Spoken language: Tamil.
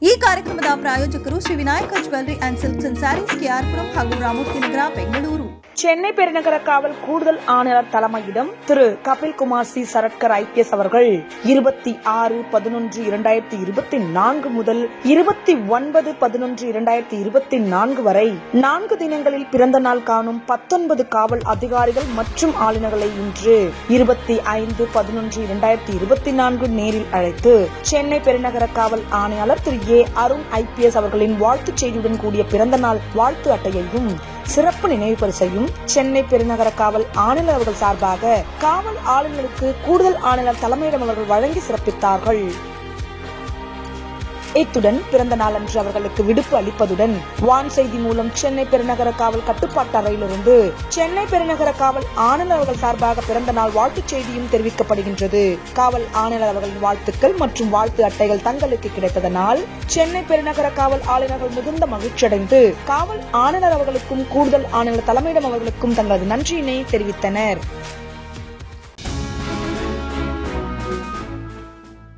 ಈ ಕಾರ್ಯಕ್ರಮದ ಪ್ರಾಯೋಜಕರು Shri Vinayaka jewellery and silks and saris KR Puram ಹಾಗೂ ರಾಮೂರ್ತಿ ನಗರ ಬೆಂಗಳೂರು. சென்னை பெருநகர காவல் கூடுதல் ஆணையர் தலைமையிடம் திரு கபில்குமார் சி சரட்கர் IPS அவர்கள் 26/11/2024 முதல் 29/11/2024 வரை 4 தினங்களில் பிறந்த நாள் காணும் 19 காவல் அதிகாரிகள் மற்றும் ஆளுநர்களை இன்று 25/11/2024 நேரில் அழைத்து சென்னை பெருநகர காவல் ஆணையாளர் திரு A. அருண் IPS அவர்களின் வாழ்த்துச் செய்தியுடன் கூடிய பிறந்த நாள் வாழ்த்து அட்டையையும் சிறப்பு நினைவு பரிசையும் சென்னை பெருநகர காவல் ஆணையர் அவர்கள் சார்பாக காவல் ஆளுநருக்கு கூடுதல் ஆணையர் தலைமையிடம் அவர்கள் வழங்கி சிறப்பித்தார்கள். இத்துடன் பிறந்த நாளன்று அவர்களுக்கு விடுப்பு அளிப்பதுடன் வான் செய்தி மூலம் சென்னை பெருநகர காவல் கட்டுப்பாட்டு அறையிலிருந்து சென்னை பெருநகர காவல் ஆணையர் அவர்கள் சார்பாக பிறந்த நாள் வாழ்த்துச் செய்தியும் தெரிவிக்கப்படுகின்றது. காவல் ஆணையர் அவர்களின் வாழ்த்துக்கள் மற்றும் வாழ்த்து அட்டைகள் தங்களுக்கு கிடைத்ததனால் சென்னை பெருநகர காவல் ஆளுநர்கள் மிகுந்த மகிழ்ச்சியடைந்து காவல் ஆணையர் அவர்களுக்கும் கூடுதல் ஆணையர் தலைமையிடம் அவர்களுக்கும் தங்களது நன்றியினை தெரிவித்தனர்.